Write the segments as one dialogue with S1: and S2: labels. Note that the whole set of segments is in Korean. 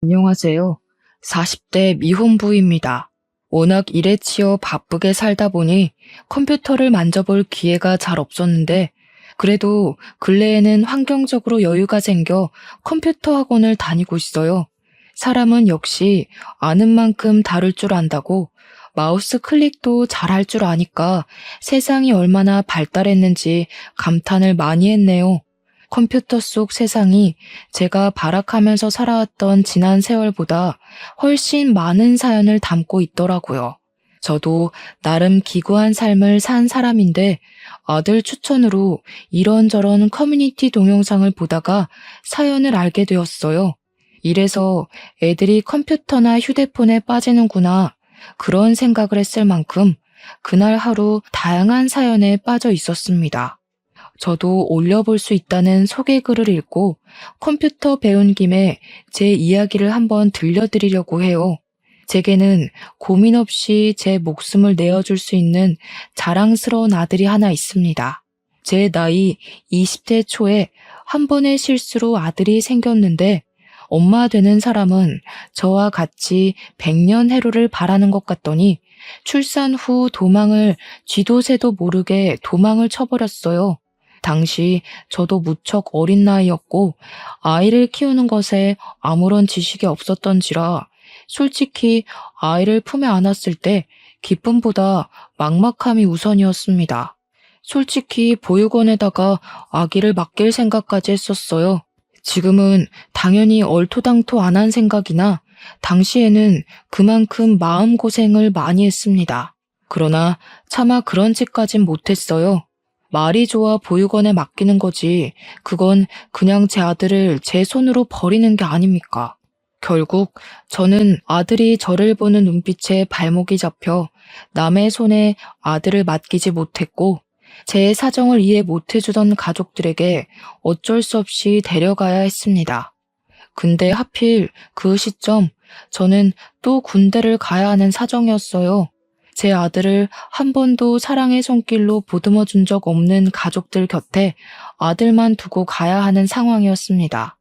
S1: 안녕하세요. 40대 미혼부입니다. 워낙 일에 치여 바쁘게 살다 보니 컴퓨터를 만져볼 기회가 잘 없었는데, 그래도 근래에는 환경적으로 여유가 생겨 컴퓨터 학원을 다니고 있어요. 사람은 역시 아는 만큼 다룰 줄 안다고, 마우스 클릭도 잘할 줄 아니까 세상이 얼마나 발달했는지 감탄을 많이 했네요. 컴퓨터 속 세상이 제가 발악하면서 살아왔던 지난 세월보다 훨씬 많은 사연을 담고 있더라고요. 저도 나름 기구한 삶을 산 사람인데, 아들 추천으로 이런저런 커뮤니티 동영상을 보다가 사연을 알게 되었어요. 이래서 애들이 컴퓨터나 휴대폰에 빠지는구나, 그런 생각을 했을 만큼 그날 하루 다양한 사연에 빠져 있었습니다. 저도 올려볼 수 있다는 소개글을 읽고 컴퓨터 배운 김에 제 이야기를 한번 들려드리려고 해요. 제게는 고민 없이 제 목숨을 내어줄 수 있는 자랑스러운 아들이 하나 있습니다. 제 나이 20대 초에 한 번의 실수로 아들이 생겼는데, 엄마 되는 사람은 저와 같이 100년 해로를 바라는 것 같더니 출산 후 도망을 쥐도 새도 모르게 도망을 쳐버렸어요. 당시 저도 무척 어린 나이였고 아이를 키우는 것에 아무런 지식이 없었던지라, 솔직히 아이를 품에 안았을 때 기쁨보다 막막함이 우선이었습니다. 솔직히 보육원에다가 아기를 맡길 생각까지 했었어요. 지금은 당연히 얼토당토 안 한 생각이나, 당시에는 그만큼 마음고생을 많이 했습니다. 그러나 차마 그런 짓까진 못했어요. 말이 좋아 보육원에 맡기는 거지, 그건 그냥 제 아들을 제 손으로 버리는 게 아닙니까? 결국 저는 아들이 저를 보는 눈빛에 발목이 잡혀 남의 손에 아들을 맡기지 못했고, 제 사정을 이해 못해주던 가족들에게 어쩔 수 없이 데려가야 했습니다. 근데 하필 그 시점, 저는 또 군대를 가야 하는 사정이었어요. 제 아들을 한 번도 사랑의 손길로 보듬어 준 적 없는 가족들 곁에 아들만 두고 가야 하는 상황이었습니다.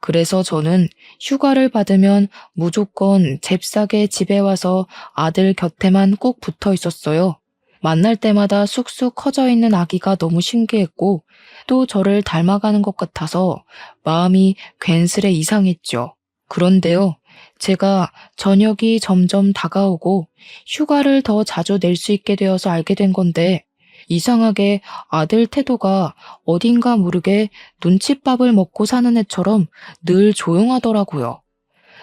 S1: 그래서 저는 휴가를 받으면 무조건 잽싸게 집에 와서 아들 곁에만 꼭 붙어 있었어요. 만날 때마다 쑥쑥 커져 있는 아기가 너무 신기했고, 또 저를 닮아가는 것 같아서 마음이 괜스레 이상했죠. 그런데요, 제가 저녁이 점점 다가오고 휴가를 더 자주 낼 수 있게 되어서 알게 된 건데, 이상하게 아들 태도가 어딘가 모르게 눈칫밥을 먹고 사는 애처럼 늘 조용하더라고요.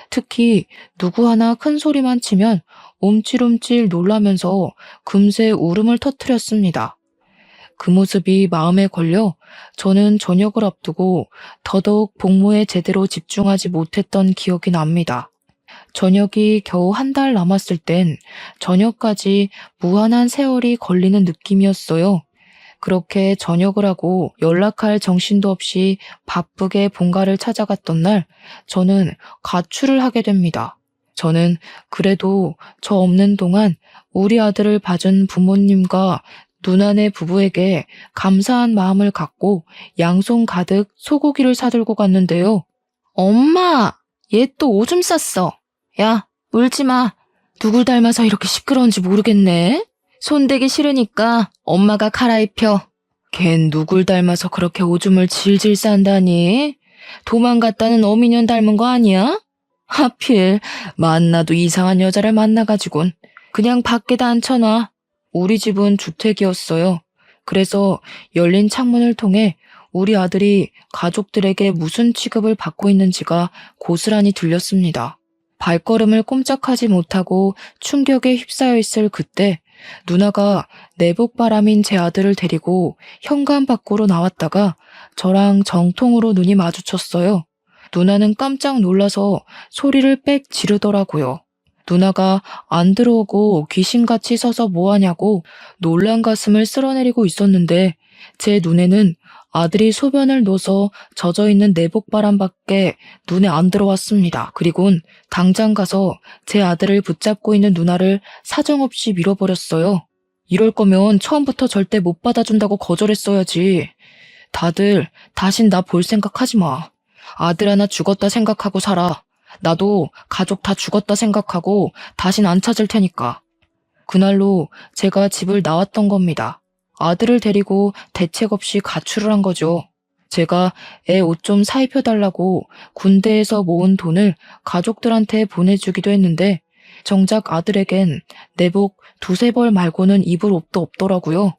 S1: 특히 누구 하나 큰 소리만 치면 움찔움찔 놀라면서 금세 울음을 터뜨렸습니다. 그 모습이 마음에 걸려 저는 저녁을 앞두고 더더욱 복무에 제대로 집중하지 못했던 기억이 납니다. 저녁이 겨우 한 달 남았을 땐 저녁까지 무한한 세월이 걸리는 느낌이었어요. 그렇게 저녁을 하고 연락할 정신도 없이 바쁘게 본가를 찾아갔던 날, 저는 가출을 하게 됩니다. 저는 그래도 저 없는 동안 우리 아들을 봐준 부모님과 누나네 부부에게 감사한 마음을 갖고 양손 가득 소고기를 사들고 갔는데요. 엄마! 얘 또 오줌 쌌어. 야, 울지 마. 누굴 닮아서 이렇게 시끄러운지 모르겠네. 손대기 싫으니까 엄마가 갈아입혀. 걘 누굴 닮아서 그렇게 오줌을 질질 싼다니? 도망갔다는 어미년 닮은 거 아니야? 하필 만나도 이상한 여자를 만나가지곤 그냥 밖에다 앉혀놔. 우리 집은 주택이었어요. 그래서 열린 창문을 통해 우리 아들이 가족들에게 무슨 취급을 받고 있는지가 고스란히 들렸습니다. 발걸음을 꼼짝하지 못하고 충격에 휩싸여 있을 그때, 누나가 내복바람인 제 아들을 데리고 현관 밖으로 나왔다가 저랑 정통으로 눈이 마주쳤어요. 누나는 깜짝 놀라서 소리를 빽 지르더라고요. 누나가 안 들어오고 귀신같이 서서 뭐하냐고 놀란 가슴을 쓸어내리고 있었는데, 제 눈에는 아들이 소변을 넣어서 젖어있는 내복바람밖에 눈에 안 들어왔습니다. 그리곤 당장 가서 제 아들을 붙잡고 있는 누나를 사정없이 밀어버렸어요. 이럴 거면 처음부터 절대 못 받아준다고 거절했어야지. 다들 다신 나 볼 생각하지 마. 아들 하나 죽었다 생각하고 살아. 나도 가족 다 죽었다 생각하고 다신 안 찾을 테니까. 그날로 제가 집을 나왔던 겁니다. 아들을 데리고 대책 없이 가출을 한 거죠. 제가 애 옷 좀 사입혀달라고 군대에서 모은 돈을 가족들한테 보내주기도 했는데 정작 아들에겐 내복 두세 벌 말고는 입을 옷도 없더라고요.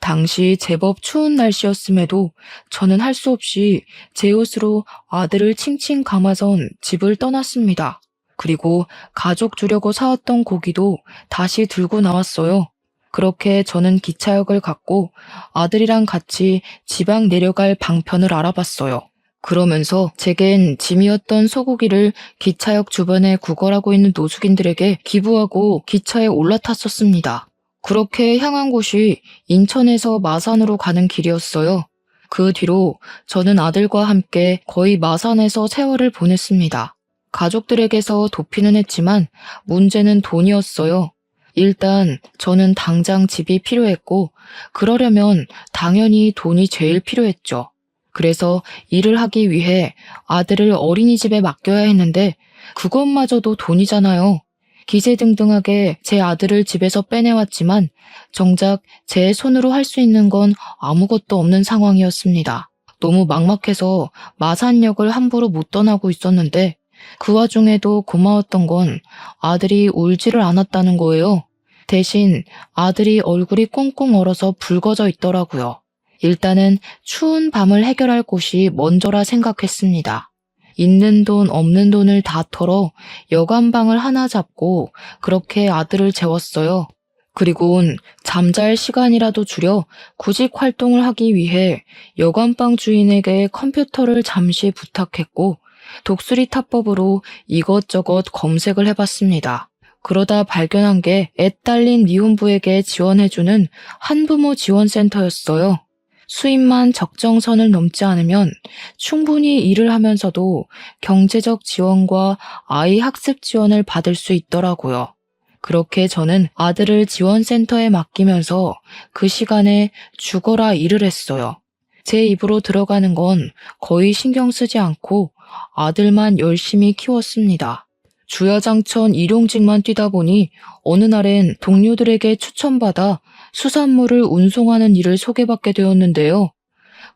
S1: 당시 제법 추운 날씨였음에도 저는 할 수 없이 제 옷으로 아들을 칭칭 감아선 집을 떠났습니다. 그리고 가족 주려고 사왔던 고기도 다시 들고 나왔어요. 그렇게 저는 기차역을 갔고 아들이랑 같이 지방 내려갈 방편을 알아봤어요. 그러면서 제겐 짐이었던 소고기를 기차역 주변에 구걸하고 있는 노숙인들에게 기부하고 기차에 올라탔었습니다. 그렇게 향한 곳이 인천에서 마산으로 가는 길이었어요. 그 뒤로 저는 아들과 함께 거의 마산에서 세월을 보냈습니다. 가족들에게서 도피는 했지만 문제는 돈이었어요. 일단 저는 당장 집이 필요했고 그러려면 당연히 돈이 제일 필요했죠. 그래서 일을 하기 위해 아들을 어린이집에 맡겨야 했는데 그것마저도 돈이잖아요. 기세등등하게 제 아들을 집에서 빼내왔지만 정작 제 손으로 할 수 있는 건 아무것도 없는 상황이었습니다. 너무 막막해서 마산역을 함부로 못 떠나고 있었는데 그 와중에도 고마웠던 건 아들이 울지를 않았다는 거예요. 대신 아들이 얼굴이 꽁꽁 얼어서 붉어져 있더라고요. 일단은 추운 밤을 해결할 곳이 먼저라 생각했습니다. 있는 돈 없는 돈을 다 털어 여관방을 하나 잡고 그렇게 아들을 재웠어요. 그리고는 잠잘 시간이라도 줄여 구직 활동을 하기 위해 여관방 주인에게 컴퓨터를 잠시 부탁했고 독수리 타법으로 이것저것 검색을 해봤습니다. 그러다 발견한 게 애 딸린 미혼부에게 지원해주는 한부모 지원센터였어요. 수입만 적정선을 넘지 않으면 충분히 일을 하면서도 경제적 지원과 아이 학습 지원을 받을 수 있더라고요. 그렇게 저는 아들을 지원센터에 맡기면서 그 시간에 죽어라 일을 했어요. 제 입으로 들어가는 건 거의 신경 쓰지 않고 아들만 열심히 키웠습니다. 주야장천 일용직만 뛰다 보니 어느 날엔 동료들에게 추천받아 수산물을 운송하는 일을 소개받게 되었는데요.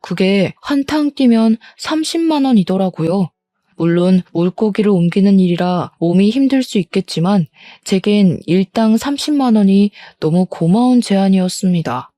S1: 그게 한탕 뛰면 30만 원이더라고요. 물론 물고기를 옮기는 일이라 몸이 힘들 수 있겠지만 제겐 일당 30만 원이 너무 고마운 제안이었습니다.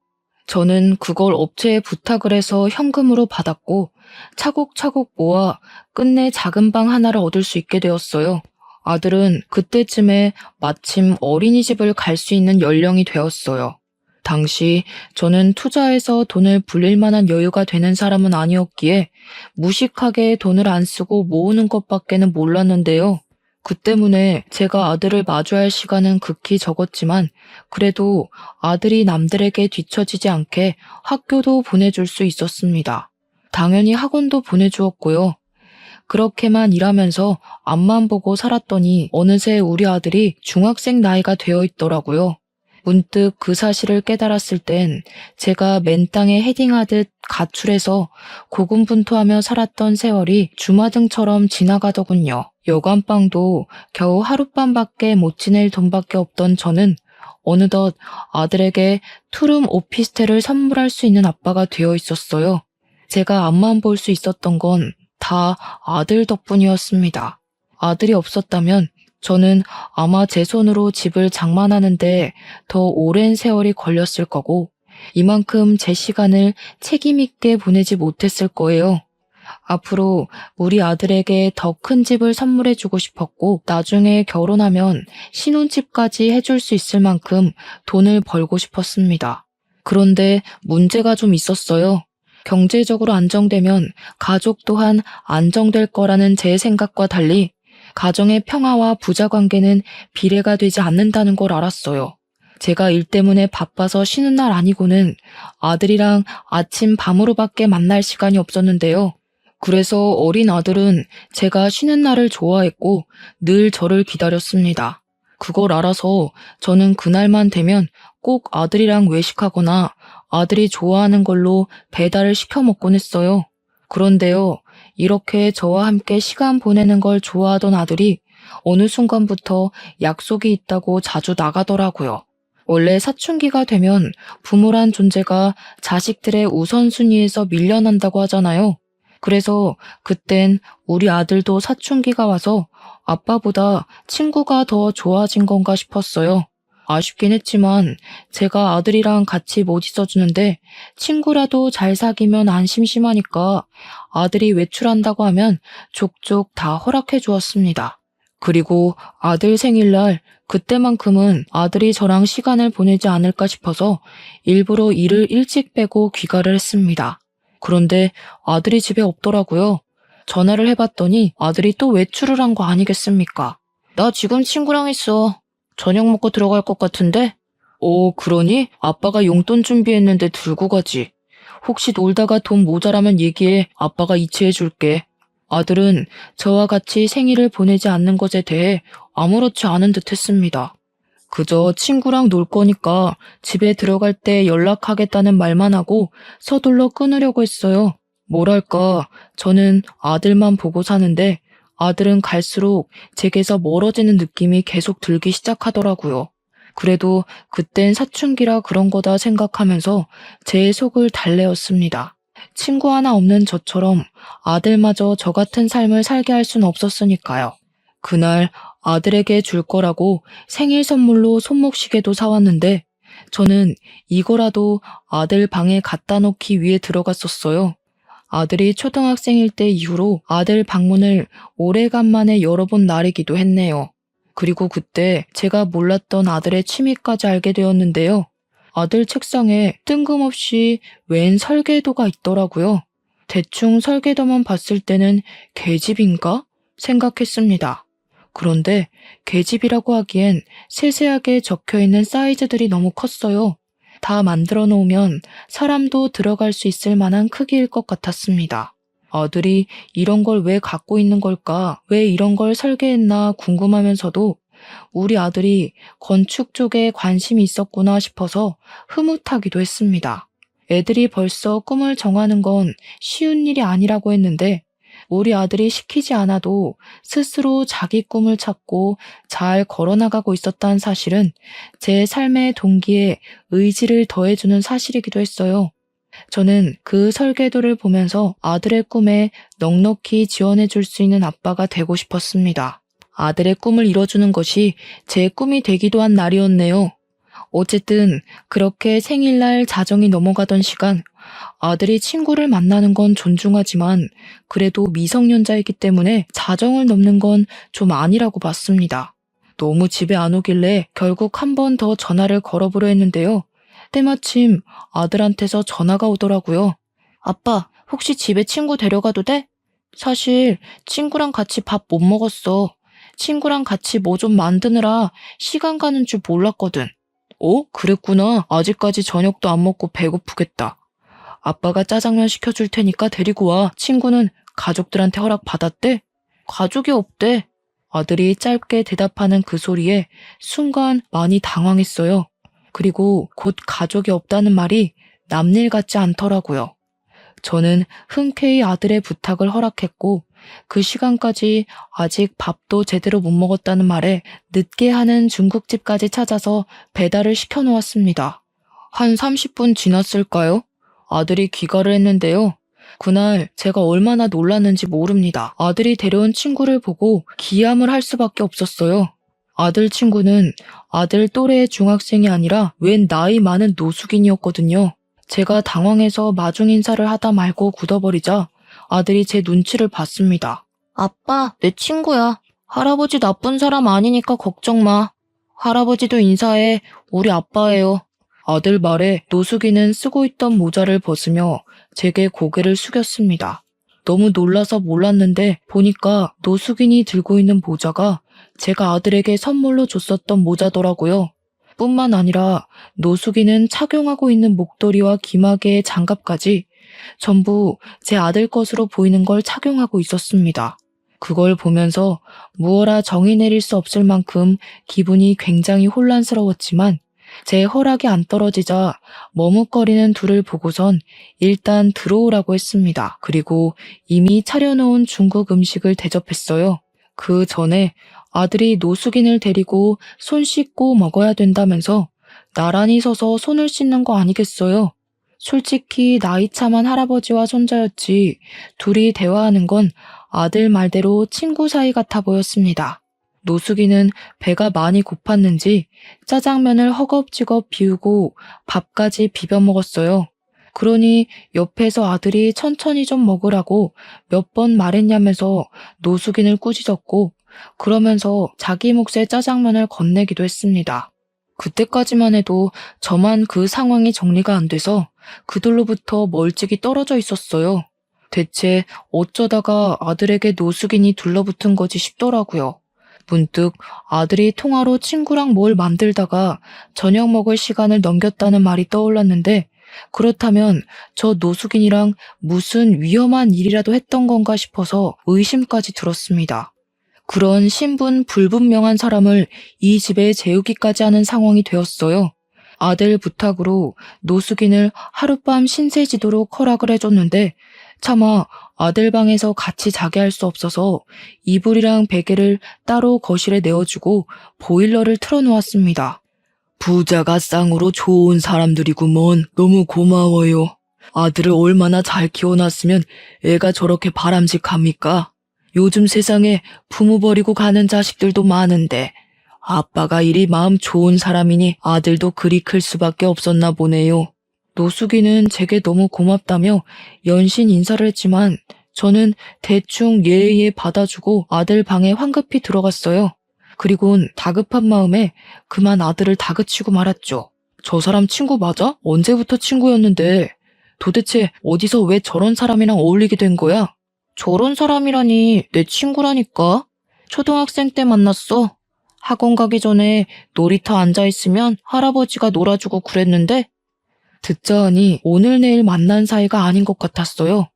S1: 저는 그걸 업체에 부탁을 해서 현금으로 받았고 차곡차곡 모아 끝내 작은 방 하나를 얻을 수 있게 되었어요. 아들은 그때쯤에 마침 어린이집을 갈 수 있는 연령이 되었어요. 당시 저는 투자해서 돈을 불릴 만한 여유가 되는 사람은 아니었기에 무식하게 돈을 안 쓰고 모으는 것밖에는 몰랐는데요. 그 때문에 제가 아들을 마주할 시간은 극히 적었지만 그래도 아들이 남들에게 뒤처지지 않게 학교도 보내줄 수 있었습니다. 당연히 학원도 보내주었고요. 그렇게만 일하면서 앞만 보고 살았더니 어느새 우리 아들이 중학생 나이가 되어 있더라고요. 문득 그 사실을 깨달았을 땐 제가 맨 땅에 헤딩하듯 가출해서 고군분투하며 살았던 세월이 주마등처럼 지나가더군요. 여관방도 겨우 하룻밤밖에 못 지낼 돈밖에 없던 저는 어느덧 아들에게 투룸 오피스텔을 선물할 수 있는 아빠가 되어 있었어요. 제가 앞만 볼 수 있었던 건 다 아들 덕분이었습니다. 아들이 없었다면 저는 아마 제 손으로 집을 장만하는데 더 오랜 세월이 걸렸을 거고 이만큼 제 시간을 책임 있게 보내지 못했을 거예요. 앞으로 우리 아들에게 더 큰 집을 선물해주고 싶었고 나중에 결혼하면 신혼집까지 해줄 수 있을 만큼 돈을 벌고 싶었습니다. 그런데 문제가 좀 있었어요. 경제적으로 안정되면 가족 또한 안정될 거라는 제 생각과 달리 가정의 평화와 부자 관계는 비례가 되지 않는다는 걸 알았어요. 제가 일 때문에 바빠서 쉬는 날 아니고는 아들이랑 아침 밤으로밖에 만날 시간이 없었는데요. 그래서 어린 아들은 제가 쉬는 날을 좋아했고 늘 저를 기다렸습니다. 그걸 알아서 저는 그날만 되면 꼭 아들이랑 외식하거나 아들이 좋아하는 걸로 배달을 시켜 먹곤 했어요. 그런데요, 이렇게 저와 함께 시간 보내는 걸 좋아하던 아들이 어느 순간부터 약속이 있다고 자주 나가더라고요. 원래 사춘기가 되면 부모란 존재가 자식들의 우선순위에서 밀려난다고 하잖아요. 그래서 그땐 우리 아들도 사춘기가 와서 아빠보다 친구가 더 좋아진 건가 싶었어요. 아쉽긴 했지만 제가 아들이랑 같이 못 있어주는데 친구라도 잘 사귀면 안 심심하니까 아들이 외출한다고 하면 족족 다 허락해 주었습니다. 그리고 아들 생일날 그때만큼은 아들이 저랑 시간을 보내지 않을까 싶어서 일부러 일을 일찍 빼고 귀가를 했습니다. 그런데 아들이 집에 없더라고요. 전화를 해봤더니 아들이 또 외출을 한 거 아니겠습니까? 나 지금 친구랑 있어. 저녁 먹고 들어갈 것 같은데? 그러니? 아빠가 용돈 준비했는데 들고 가지. 혹시 놀다가 돈 모자라면 얘기해. 아빠가 이체해 줄게. 아들은 저와 같이 생일을 보내지 않는 것에 대해 아무렇지 않은 듯 했습니다. 그저 친구랑 놀 거니까 집에 들어갈 때 연락하겠다는 말만 하고 서둘러 끊으려고 했어요. 뭐랄까, 저는 아들만 보고 사는데 아들은 갈수록 제게서 멀어지는 느낌이 계속 들기 시작하더라고요. 그래도 그땐 사춘기라 그런 거다 생각하면서 제 속을 달래었습니다. 친구 하나 없는 저처럼 아들마저 저 같은 삶을 살게 할 순 없었으니까요. 그날 아들에게 줄 거라고 생일 선물로 손목시계도 사왔는데 저는 이거라도 아들 방에 갖다 놓기 위해 들어갔었어요. 아들이 초등학생일 때 이후로 아들 방문을 오래간만에 열어본 날이기도 했네요. 그리고 그때 제가 몰랐던 아들의 취미까지 알게 되었는데요. 아들 책상에 뜬금없이 웬 설계도가 있더라고요. 대충 설계도만 봤을 때는 계집인가 생각했습니다. 그런데 계집이라고 하기엔 세세하게 적혀있는 사이즈들이 너무 컸어요. 다 만들어 놓으면 사람도 들어갈 수 있을 만한 크기일 것 같았습니다. 아들이 이런 걸 왜 갖고 있는 걸까? 왜 이런 걸 설계했나 궁금하면서도 우리 아들이 건축 쪽에 관심이 있었구나 싶어서 흐뭇하기도 했습니다. 애들이 벌써 꿈을 정하는 건 쉬운 일이 아니라고 했는데 우리 아들이 시키지 않아도 스스로 자기 꿈을 찾고 잘 걸어나가고 있었다는 사실은 제 삶의 동기에 의지를 더해주는 사실이기도 했어요. 저는 그 설계도를 보면서 아들의 꿈에 넉넉히 지원해줄 수 있는 아빠가 되고 싶었습니다. 아들의 꿈을 이뤄주는 것이 제 꿈이 되기도 한 날이었네요. 어쨌든 그렇게 생일날 자정이 넘어가던 시간, 아들이 친구를 만나는 건 존중하지만 그래도 미성년자이기 때문에 자정을 넘는 건 좀 아니라고 봤습니다. 너무 집에 안 오길래 결국 한 번 더 전화를 걸어보려 했는데요. 때마침 아들한테서 전화가 오더라고요. 아빠, 혹시 집에 친구 데려가도 돼? 사실 친구랑 같이 밥 못 먹었어. 친구랑 같이 뭐 좀 만드느라 시간 가는 줄 몰랐거든. 그랬구나. 아직까지 저녁도 안 먹고 배고프겠다. 아빠가 짜장면 시켜줄 테니까 데리고 와. 친구는 가족들한테 허락 받았대? 가족이 없대. 아들이 짧게 대답하는 그 소리에 순간 많이 당황했어요. 그리고 곧 가족이 없다는 말이 남일 같지 않더라고요. 저는 흔쾌히 아들의 부탁을 허락했고 그 시간까지 아직 밥도 제대로 못 먹었다는 말에 늦게 하는 중국집까지 찾아서 배달을 시켜놓았습니다. 한 30분 지났을까요? 아들이 귀가를 했는데요. 그날 제가 얼마나 놀랐는지 모릅니다. 아들이 데려온 친구를 보고 기함을 할 수밖에 없었어요. 아들 친구는 아들 또래의 중학생이 아니라 웬 나이 많은 노숙인이었거든요. 제가 당황해서 마중 인사를 하다 말고 굳어버리자 아들이 제 눈치를 봤습니다. 아빠, 내 친구야. 할아버지 나쁜 사람 아니니까 걱정 마. 할아버지도 인사해. 우리 아빠예요. 아들 말에 노숙인은 쓰고 있던 모자를 벗으며 제게 고개를 숙였습니다. 너무 놀라서 몰랐는데 보니까 노숙인이 들고 있는 모자가 제가 아들에게 선물로 줬었던 모자더라고요. 뿐만 아니라 노숙인은 착용하고 있는 목도리와 귀마개의 장갑까지 전부 제 아들 것으로 보이는 걸 착용하고 있었습니다. 그걸 보면서 무어라 정의 내릴 수 없을 만큼 기분이 굉장히 혼란스러웠지만 제 허락이 안 떨어지자 머뭇거리는 둘을 보고선 일단 들어오라고 했습니다. 그리고 이미 차려놓은 중국 음식을 대접했어요. 그 전에 아들이 노숙인을 데리고 손 씻고 먹어야 된다면서 나란히 서서 손을 씻는 거 아니겠어요? 솔직히 나이 참한 할아버지와 손자였지 둘이 대화하는 건 아들 말대로 친구 사이 같아 보였습니다. 노숙이는 배가 많이 고팠는지 짜장면을 허겁지겁 비우고 밥까지 비벼 먹었어요. 그러니 옆에서 아들이 천천히 좀 먹으라고 몇 번 말했냐면서 노숙인을 꾸짖었고 그러면서 자기 몫의 짜장면을 건네기도 했습니다. 그때까지만 해도 저만 그 상황이 정리가 안 돼서 그들로부터 멀찍이 떨어져 있었어요. 대체 어쩌다가 아들에게 노숙인이 둘러붙은 거지 싶더라고요. 문득 아들이 통화로 친구랑 뭘 만들다가 저녁 먹을 시간을 넘겼다는 말이 떠올랐는데 그렇다면 저 노숙인이랑 무슨 위험한 일이라도 했던 건가 싶어서 의심까지 들었습니다. 그런 신분 불분명한 사람을 이 집에 재우기까지 하는 상황이 되었어요. 아들 부탁으로 노숙인을 하룻밤 신세지도록 허락을 해줬는데 차마 아들 방에서 같이 자게 할 수 없어서 이불이랑 베개를 따로 거실에 내어주고 보일러를 틀어놓았습니다. 부자가 쌍으로 좋은 사람들이구먼. 너무 고마워요. 아들을 얼마나 잘 키워놨으면 애가 저렇게 바람직합니까? 요즘 세상에 부모 버리고 가는 자식들도 많은데 아빠가 이리 마음 좋은 사람이니 아들도 그리 클 수밖에 없었나 보네요. 노숙이는 제게 너무 고맙다며 연신 인사를 했지만 저는 대충 예의에 받아주고 아들 방에 황급히 들어갔어요. 그리곤 다급한 마음에 그만 아들을 다그치고 말았죠. 저 사람 친구 맞아? 언제부터 친구였는데 도대체 어디서 왜 저런 사람이랑 어울리게 된 거야? 저런 사람이라니 내 친구라니까. 초등학생 때 만났어. 학원 가기 전에 놀이터 앉아있으면 할아버지가 놀아주고 그랬는데 듣자 하니 오늘 내일 만난 사이가 아닌 것 같았어요.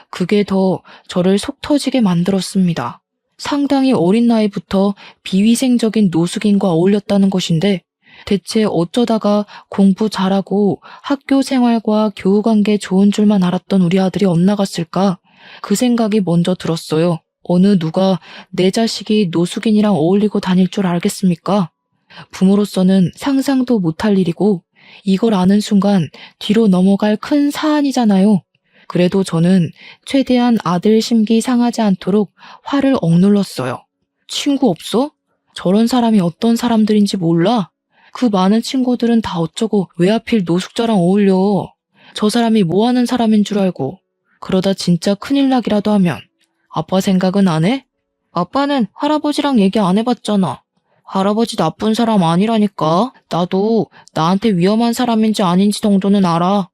S1: 그게 더 저를 속 터지게 만들었습니다. 상당히 어린 나이부터 비위생적인 노숙인과 어울렸다는 것인데 대체 어쩌다가 공부 잘하고 학교 생활과 교우관계 좋은 줄만 알았던 우리 아들이 엇나갔을까? 그 생각이 먼저 들었어요. 어느 누가 내 자식이 노숙인이랑 어울리고 다닐 줄 알겠습니까? 부모로서는 상상도 못할 일이고 이걸 아는 순간 뒤로 넘어갈 큰 사안이잖아요. 그래도 저는 최대한 아들 심기 상하지 않도록 화를 억눌렀어요. 친구 없어? 저런 사람이 어떤 사람들인지 몰라? 그 많은 친구들은 다 어쩌고 왜 하필 노숙자랑 어울려? 저 사람이 뭐 하는 사람인 줄 알고. 그러다 진짜 큰일 나기라도 하면 아빠 생각은 안 해? 아빠는 할아버지랑 얘기 안 해봤잖아. 할아버지 나쁜 사람 아니라니까. 나도 나한테 위험한 사람인지 아닌지 정도는 알아.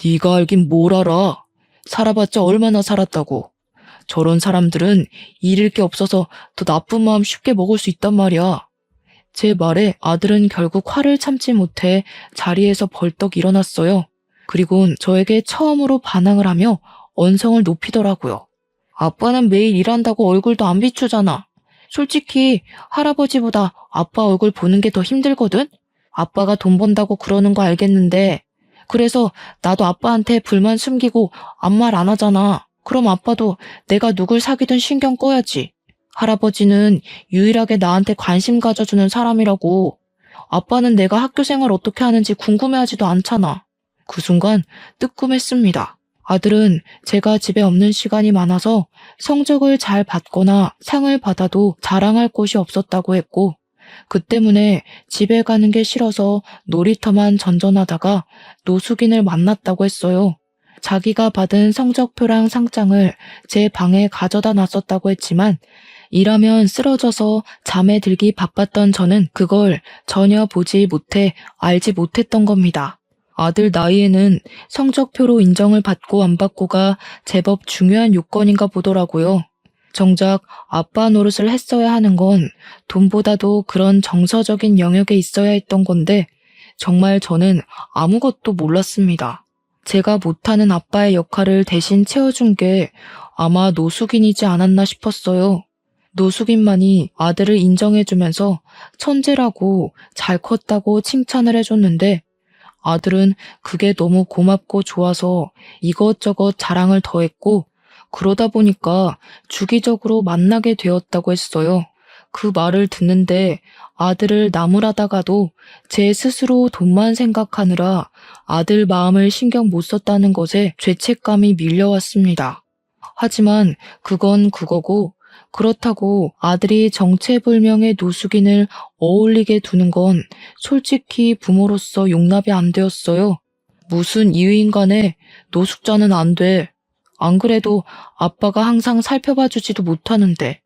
S1: 네가 알긴 뭘 알아. 살아봤자 얼마나 살았다고. 저런 사람들은 잃을 게 없어서 더 나쁜 마음 쉽게 먹을 수 있단 말이야. 제 말에 아들은 결국 화를 참지 못해 자리에서 벌떡 일어났어요. 그리곤 저에게 처음으로 반항을 하며 언성을 높이더라고요. 아빠는 매일 일한다고 얼굴도 안 비추잖아. 솔직히 할아버지보다 아빠 얼굴 보는 게 더 힘들거든? 아빠가 돈 번다고 그러는 거 알겠는데 그래서 나도 아빠한테 불만 숨기고 아무 말 안 하잖아. 그럼 아빠도 내가 누굴 사귀든 신경 꺼야지. 할아버지는 유일하게 나한테 관심 가져주는 사람이라고. 아빠는 내가 학교 생활 어떻게 하는지 궁금해하지도 않잖아. 그 순간 뜨끔했습니다. 아들은 제가 집에 없는 시간이 많아서 성적을 잘 받거나 상을 받아도 자랑할 곳이 없었다고 했고 그 때문에 집에 가는 게 싫어서 놀이터만 전전하다가 노숙인을 만났다고 했어요. 자기가 받은 성적표랑 상장을 제 방에 가져다 놨었다고 했지만 일하면 쓰러져서 잠에 들기 바빴던 저는 그걸 전혀 보지 못해 알지 못했던 겁니다. 아들 나이에는 성적표로 인정을 받고 안 받고가 제법 중요한 요건인가 보더라고요. 정작 아빠 노릇을 했어야 하는 건 돈보다도 그런 정서적인 영역에 있어야 했던 건데 정말 저는 아무것도 몰랐습니다. 제가 못하는 아빠의 역할을 대신 채워준 게 아마 노숙인이지 않았나 싶었어요. 노숙인만이 아들을 인정해주면서 천재라고 잘 컸다고 칭찬을 해줬는데 아들은 그게 너무 고맙고 좋아서 이것저것 자랑을 더했고 그러다 보니까 주기적으로 만나게 되었다고 했어요. 그 말을 듣는데 아들을 나무라다가도 제 스스로 돈만 생각하느라 아들 마음을 신경 못 썼다는 것에 죄책감이 밀려왔습니다. 하지만 그건 그거고 그렇다고 아들이 정체불명의 노숙인을 어울리게 두는 건 솔직히 부모로서 용납이 안 되었어요. 무슨 이유인 간에 노숙자는 안 돼. 안 그래도 아빠가 항상 살펴봐주지도 못하는데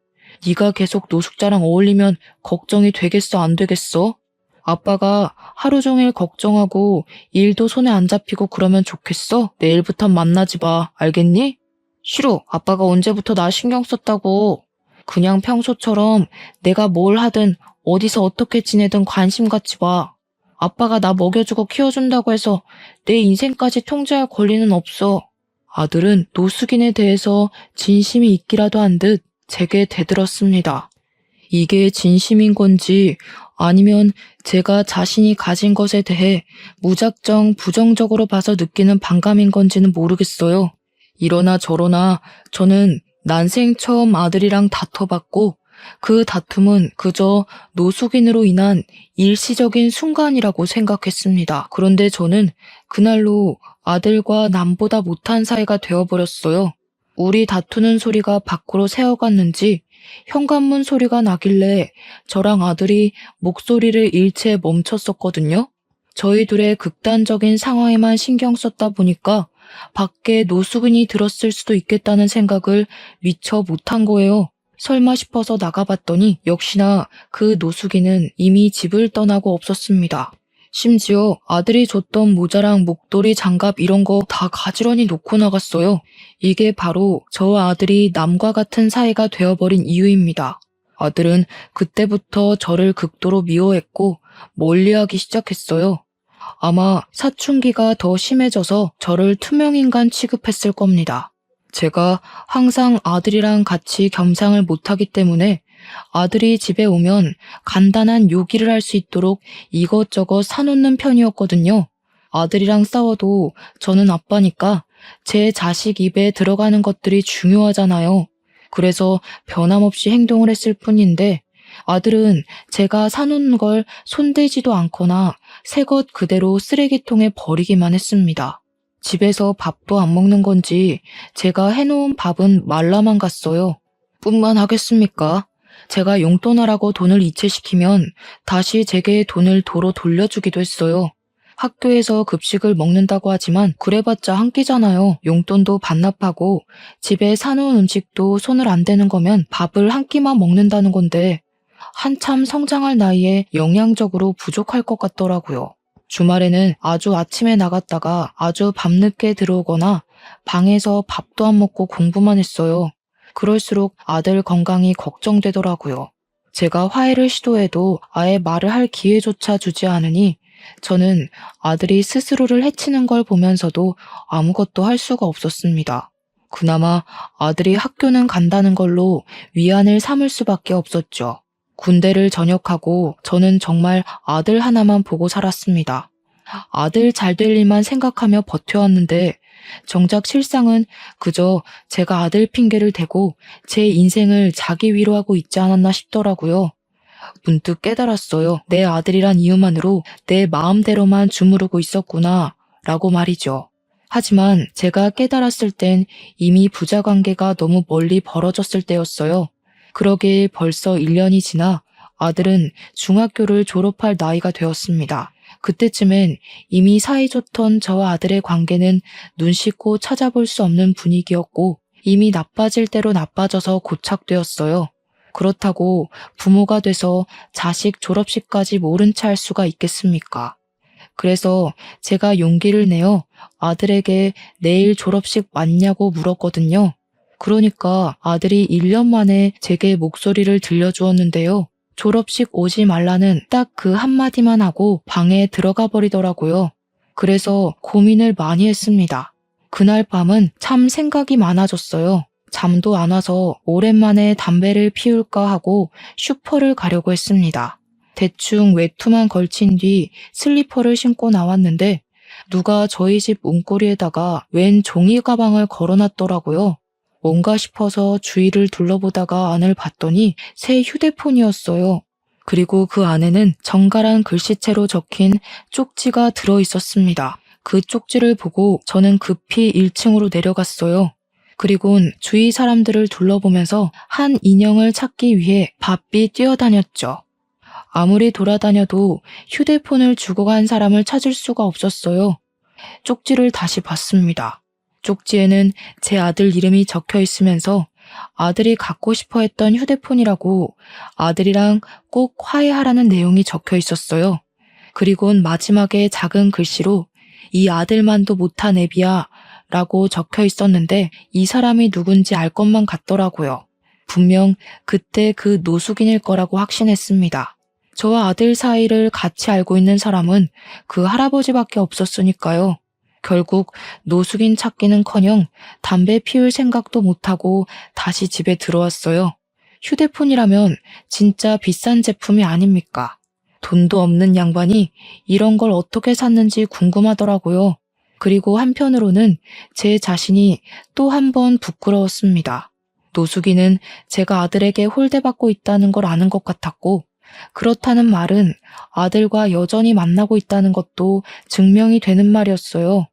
S1: 네가 계속 노숙자랑 어울리면 걱정이 되겠어 안 되겠어? 아빠가 하루 종일 걱정하고 일도 손에 안 잡히고 그러면 좋겠어? 내일부턴 만나지 마. 알겠니? 싫어. 아빠가 언제부터 나 신경 썼다고. 그냥 평소처럼 내가 뭘 하든 어디서 어떻게 지내든 관심 갖지 마. 아빠가 나 먹여주고 키워준다고 해서 내 인생까지 통제할 권리는 없어. 아들은 노숙인에 대해서 진심이 있기라도 한 듯 제게 대들었습니다. 이게 진심인 건지 아니면 제가 자신이 가진 것에 대해 무작정 부정적으로 봐서 느끼는 반감인 건지는 모르겠어요. 이러나 저러나 저는 난생 처음 아들이랑 다퉈봤고 그 다툼은 그저 노숙인으로 인한 일시적인 순간이라고 생각했습니다. 그런데 저는 그날로 아들과 남보다 못한 사이가 되어버렸어요. 우리 다투는 소리가 밖으로 새어갔는지 현관문 소리가 나길래 저랑 아들이 목소리를 일체 멈췄었거든요. 저희 둘의 극단적인 상황에만 신경 썼다 보니까 밖에 노숙인이 들었을 수도 있겠다는 생각을 미처 못한 거예요. 설마 싶어서 나가봤더니 역시나 그 노숙인은 이미 집을 떠나고 없었습니다. 심지어 아들이 줬던 모자랑 목도리, 장갑 이런 거 다 가지런히 놓고 나갔어요. 이게 바로 저와 아들이 남과 같은 사이가 되어버린 이유입니다. 아들은 그때부터 저를 극도로 미워했고 멀리하기 시작했어요. 아마 사춘기가 더 심해져서 저를 투명인간 취급했을 겁니다. 제가 항상 아들이랑 같이 겸상을 못하기 때문에 아들이 집에 오면 간단한 요기를 할 수 있도록 이것저것 사놓는 편이었거든요. 아들이랑 싸워도 저는 아빠니까 제 자식 입에 들어가는 것들이 중요하잖아요. 그래서 변함없이 행동을 했을 뿐인데 아들은 제가 사놓는 걸 손대지도 않거나 새 것 그대로 쓰레기통에 버리기만 했습니다. 집에서 밥도 안 먹는 건지 제가 해놓은 밥은 말라만 갔어요. 뿐만 하겠습니까? 제가 용돈하라고 돈을 이체시키면 다시 제게 돈을 도로 돌려주기도 했어요. 학교에서 급식을 먹는다고 하지만 그래봤자 한 끼잖아요. 용돈도 반납하고 집에 사놓은 음식도 손을 안 대는 거면 밥을 한 끼만 먹는다는 건데 한참 성장할 나이에 영양적으로 부족할 것 같더라고요. 주말에는 아주 아침에 나갔다가 아주 밤늦게 들어오거나 방에서 밥도 안 먹고 공부만 했어요. 그럴수록 아들 건강이 걱정되더라고요. 제가 화해를 시도해도 아예 말을 할 기회조차 주지 않으니 저는 아들이 스스로를 해치는 걸 보면서도 아무것도 할 수가 없었습니다. 그나마 아들이 학교는 간다는 걸로 위안을 삼을 수밖에 없었죠. 군대를 전역하고 저는 정말 아들 하나만 보고 살았습니다. 아들 잘 될 일만 생각하며 버텨왔는데 정작 실상은 그저 제가 아들 핑계를 대고 제 인생을 자기 위로하고 있지 않았나 싶더라고요. 문득 깨달았어요. 내 아들이란 이유만으로 내 마음대로만 주무르고 있었구나 라고 말이죠. 하지만 제가 깨달았을 땐 이미 부자관계가 너무 멀리 벌어졌을 때였어요. 그러길 벌써 1년이 지나 아들은 중학교를 졸업할 나이가 되었습니다. 그때쯤엔 이미 사이좋던 저와 아들의 관계는 눈 씻고 찾아볼 수 없는 분위기였고 이미 나빠질 대로 나빠져서 고착되었어요. 그렇다고 부모가 돼서 자식 졸업식까지 모른 채 할 수가 있겠습니까? 그래서 제가 용기를 내어 아들에게 내일 졸업식 맞냐고 물었거든요. 그러니까 아들이 1년 만에 제게 목소리를 들려주었는데요. 졸업식 오지 말라는 딱 그 한마디만 하고 방에 들어가 버리더라고요. 그래서 고민을 많이 했습니다. 그날 밤은 참 생각이 많아졌어요. 잠도 안 와서 오랜만에 담배를 피울까 하고 슈퍼를 가려고 했습니다. 대충 외투만 걸친 뒤 슬리퍼를 신고 나왔는데 누가 저희 집 문고리에다가 웬 종이 가방을 걸어놨더라고요. 뭔가 싶어서 주위를 둘러보다가 안을 봤더니 새 휴대폰이었어요. 그리고 그 안에는 정갈한 글씨체로 적힌 쪽지가 들어있었습니다. 그 쪽지를 보고 저는 급히 1층으로 내려갔어요. 그리곤 주위 사람들을 둘러보면서 한 인형을 찾기 위해 바삐 뛰어다녔죠. 아무리 돌아다녀도 휴대폰을 주고 간 사람을 찾을 수가 없었어요. 쪽지를 다시 봤습니다. 쪽지에는 제 아들 이름이 적혀 있으면서 아들이 갖고 싶어 했던 휴대폰이라고 아들이랑 꼭 화해하라는 내용이 적혀 있었어요. 그리곤 마지막에 작은 글씨로 이 아들만도 못한 애비야 라고 적혀 있었는데 이 사람이 누군지 알 것만 같더라고요. 분명 그때 그 노숙인일 거라고 확신했습니다. 저와 아들 사이를 같이 알고 있는 사람은 그 할아버지밖에 없었으니까요. 결국 노숙인 찾기는커녕 담배 피울 생각도 못하고 다시 집에 들어왔어요. 휴대폰이라면 진짜 비싼 제품이 아닙니까? 돈도 없는 양반이 이런 걸 어떻게 샀는지 궁금하더라고요. 그리고 한편으로는 제 자신이 또 한 번 부끄러웠습니다. 노숙인은 제가 아들에게 홀대받고 있다는 걸 아는 것 같았고, 그렇다는 말은 아들과 여전히 만나고 있다는 것도 증명이 되는 말이었어요.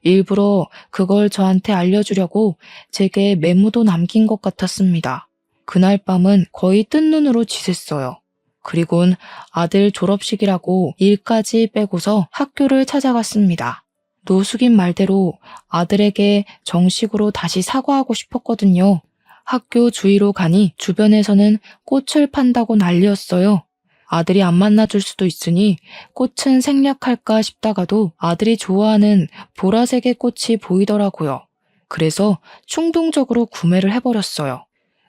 S1: 일부러 그걸 저한테 알려주려고 제게 메모도 남긴 것 같았습니다. 그날 밤은 거의 뜬 눈으로 지샜어요. 그리곤 아들 졸업식이라고 일까지 빼고서 학교를 찾아갔습니다. 노숙인 말대로 아들에게 정식으로 다시 사과하고 싶었거든요. 학교 주위로 가니 주변에서는 꽃을 판다고 난리였어요. 아들이 안 만나줄 수도 있으니 꽃은 생략할까 싶다가도 아들이 좋아하는 보라색의 꽃이 보이더라고요. 그래서 충동적으로 구매를 해버렸어요.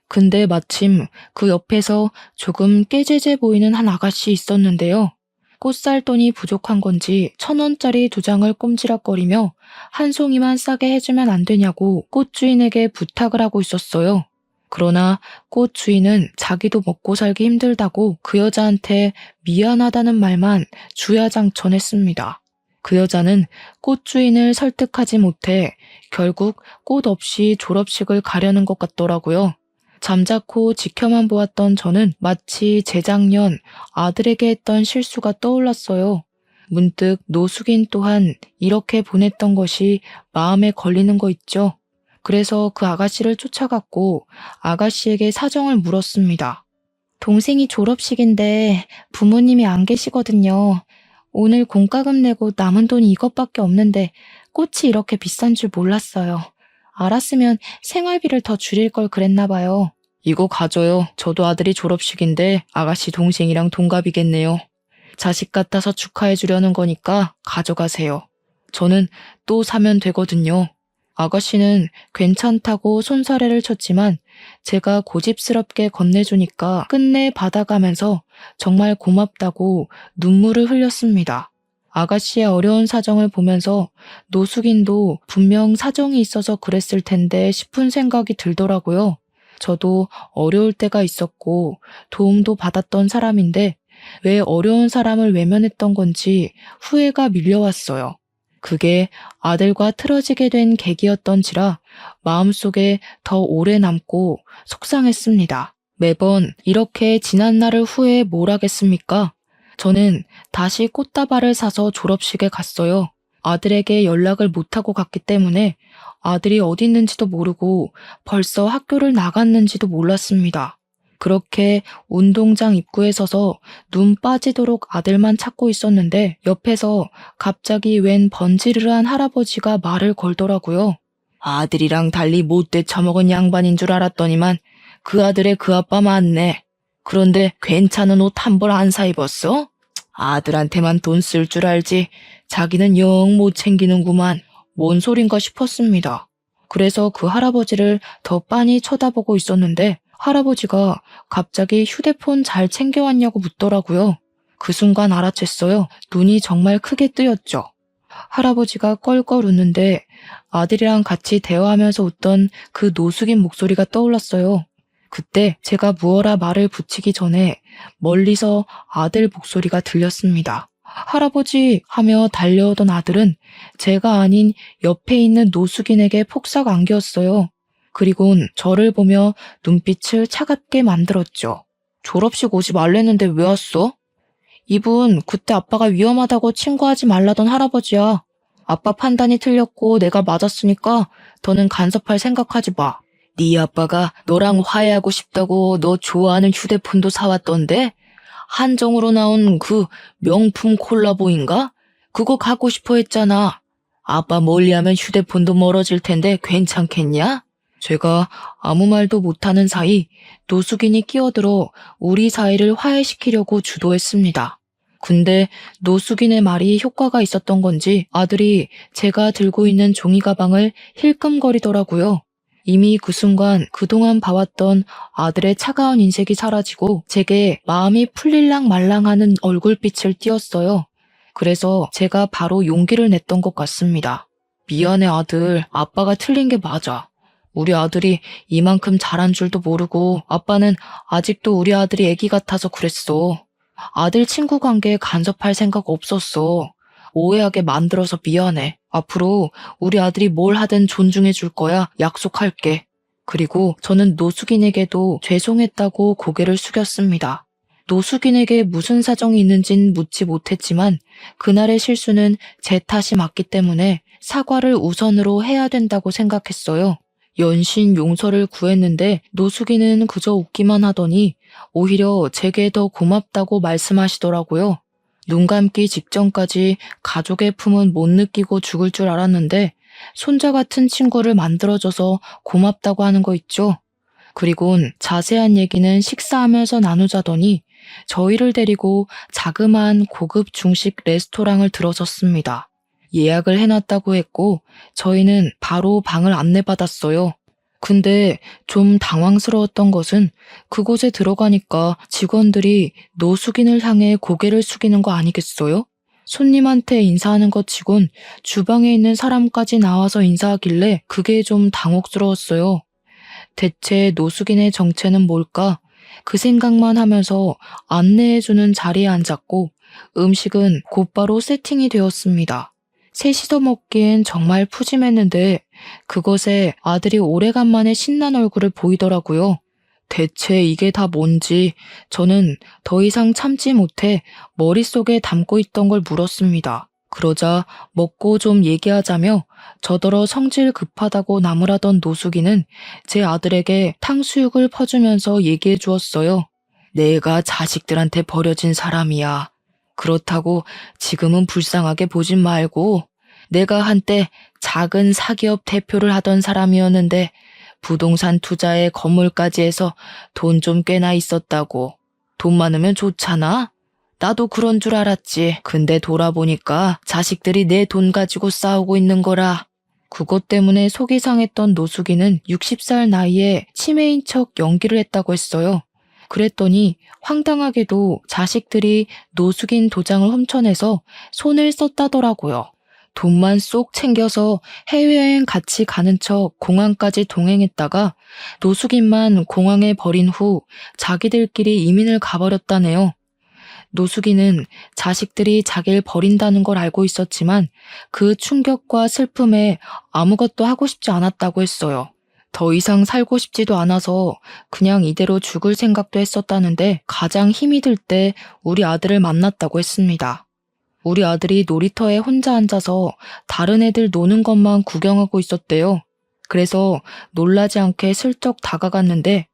S1: 근데 마침 그 옆에서 조금 깨재재 보이는 한 아가씨 있었는데요. 꽃 살 돈이 부족한 건지 1,000원짜리 2장을 꼼지락거리며 한 송이만 싸게 해주면 안 되냐고 꽃 주인에게 부탁을 하고 있었어요. 그러나 꽃 주인은 자기도 먹고 살기 힘들다고 그 여자한테 미안하다는 말만 주야장천했습니다. 그 여자는 꽃 주인을 설득하지 못해 결국 꽃 없이 졸업식을 가려는 것 같더라고요. 잠자코 지켜만 보았던 저는 마치 재작년 아들에게 했던 실수가 떠올랐어요. 문득 노숙인 또한 이렇게 보냈던 것이 마음에 걸리는 거 있죠. 그래서 그 아가씨를 쫓아갔고 아가씨에게 사정을 물었습니다. 동생이 졸업식인데 부모님이 안 계시거든요. 오늘 공과금 내고 남은 돈이 이것밖에 없는데 꽃이 이렇게 비싼 줄 몰랐어요. 알았으면 생활비를 더 줄일 걸 그랬나 봐요. 이거 가져요. 저도 아들이 졸업식인데 아가씨 동생이랑 동갑이겠네요. 자식 같아서 축하해 주려는 거니까 가져가세요. 저는 또 사면 되거든요. 아가씨는 괜찮다고 손사래를 쳤지만 제가 고집스럽게 건네주니까 끝내 받아가면서 정말 고맙다고 눈물을 흘렸습니다. 아가씨의 어려운 사정을 보면서 노숙인도 분명 사정이 있어서 그랬을 텐데 싶은 생각이 들더라고요. 저도 어려울 때가 있었고 도움도 받았던 사람인데 왜 어려운 사람을 외면했던 건지 후회가 밀려왔어요. 그게 아들과 틀어지게 된 계기였던지라 마음속에 더 오래 남고 속상했습니다. 매번 이렇게 지난 날을 후회해 뭘 하겠습니까? 저는 다시 꽃다발을 사서 졸업식에 갔어요. 아들에게 연락을 못하고 갔기 때문에 아들이 어디 있는지도 모르고 벌써 학교를 나갔는지도 몰랐습니다. 그렇게 운동장 입구에 서서 눈 빠지도록 아들만 찾고 있었는데 옆에서 갑자기 웬 번지르르한 할아버지가 말을 걸더라고요. 아들이랑 달리 못돼 처먹은 양반인 줄 알았더니만 그 아들의 그 아빠 맞네. 그런데 괜찮은 옷 한 벌 안 사 입었어? 아들한테만 돈 쓸 줄 알지 자기는 영 못 챙기는구만. 뭔 소린가 싶었습니다. 그래서 그 할아버지를 더 빤히 쳐다보고 있었는데 할아버지가 갑자기 휴대폰 잘 챙겨왔냐고 묻더라고요. 그 순간 알아챘어요. 눈이 정말 크게 뜨였죠. 할아버지가 껄껄 웃는데 아들이랑 같이 대화하면서 웃던 그 노숙인 목소리가 떠올랐어요. 그때 제가 무어라 말을 붙이기 전에 멀리서 아들 목소리가 들렸습니다. 할아버지 하며 달려오던 아들은 제가 아닌 옆에 있는 노숙인에게 폭삭 안겼어요. 그리곤 저를 보며 눈빛을 차갑게 만들었죠. 졸업식 오지 말랬는데 왜 왔어? 이분 그때 아빠가 위험하다고 친구하지 말라던 할아버지야. 아빠 판단이 틀렸고 내가 맞았으니까 더는 간섭할 생각하지 마. 네 아빠가 너랑 화해하고 싶다고 너 좋아하는 휴대폰도 사왔던데? 한정으로 나온 그 명품 콜라보인가? 그거 갖고 싶어 했잖아. 아빠 멀리하면 휴대폰도 멀어질 텐데 괜찮겠냐? 제가 아무 말도 못하는 사이 노숙인이 끼어들어 우리 사이를 화해시키려고 주도했습니다. 근데 노숙인의 말이 효과가 있었던 건지 아들이 제가 들고 있는 종이 가방을 힐끔거리더라고요. 이미 그 순간 그동안 봐왔던 아들의 차가운 인색이 사라지고 제게 마음이 풀릴랑 말랑하는 얼굴빛을 띄었어요. 그래서 제가 바로 용기를 냈던 것 같습니다. 미안해 아들, 아빠가 틀린 게 맞아. 우리 아들이 이만큼 잘한 줄도 모르고 아빠는 아직도 우리 아들이 애기 같아서 그랬어. 아들 친구 관계에 간섭할 생각 없었어. 오해하게 만들어서 미안해. 앞으로 우리 아들이 뭘 하든 존중해 줄 거야. 약속할게. 그리고 저는 노숙인에게도 죄송했다고 고개를 숙였습니다. 노숙인에게 무슨 사정이 있는진 묻지 못했지만 그날의 실수는 제 탓이 맞기 때문에 사과를 우선으로 해야 된다고 생각했어요. 연신 용서를 구했는데 노숙인은 그저 웃기만 하더니 오히려 제게 더 고맙다고 말씀하시더라고요. 눈 감기 직전까지 가족의 품은 못 느끼고 죽을 줄 알았는데 손자 같은 친구를 만들어줘서 고맙다고 하는 거 있죠. 그리곤 자세한 얘기는 식사하면서 나누자더니 저희를 데리고 자그마한 고급 중식 레스토랑을 들어섰습니다. 예약을 해놨다고 했고 저희는 바로 방을 안내받았어요. 근데 좀 당황스러웠던 것은 그곳에 들어가니까 직원들이 노숙인을 향해 고개를 숙이는 거 아니겠어요? 손님한테 인사하는 것 치곤 주방에 있는 사람까지 나와서 인사하길래 그게 좀 당혹스러웠어요. 대체 노숙인의 정체는 뭘까? 그 생각만 하면서 안내해주는 자리에 앉았고 음식은 곧바로 세팅이 되었습니다. 셋이서 먹기엔 정말 푸짐했는데 그것에 아들이 오래간만에 신난 얼굴을 보이더라고요. 대체 이게 다 뭔지 저는 더 이상 참지 못해 머릿속에 담고 있던 걸 물었습니다. 그러자 먹고 좀 얘기하자며 저더러 성질 급하다고 나무라던 노숙이는 제 아들에게 탕수육을 퍼주면서 얘기해 주었어요. 내가 자식들한테 버려진 사람이야. 그렇다고 지금은 불쌍하게 보진 말고 내가 한때 작은 사기업 대표를 하던 사람이었는데 부동산 투자에 건물까지 해서 돈 좀 꽤나 있었다고. 돈 많으면 좋잖아? 나도 그런 줄 알았지. 근데 돌아보니까 자식들이 내 돈 가지고 싸우고 있는 거라. 그것 때문에 속이 상했던 노숙이는 60살 나이에 치매인 척 연기를 했다고 했어요. 그랬더니 황당하게도 자식들이 노숙인 도장을 훔쳐내서 손을 썼다더라고요. 돈만 쏙 챙겨서 해외여행 같이 가는 척 공항까지 동행했다가 노숙인만 공항에 버린 후 자기들끼리 이민을 가버렸다네요. 노숙인은 자식들이 자기를 버린다는 걸 알고 있었지만 그 충격과 슬픔에 아무것도 하고 싶지 않았다고 했어요. 더 이상 살고 싶지도 않아서 그냥 이대로 죽을 생각도 했었다는데 가장 힘이 들 때 우리 아들을 만났다고 했습니다. 우리 아들이 놀이터에 혼자 앉아서 다른 애들 노는 것만 구경하고 있었대요. 그래서 놀라지 않게 슬쩍 다가갔는데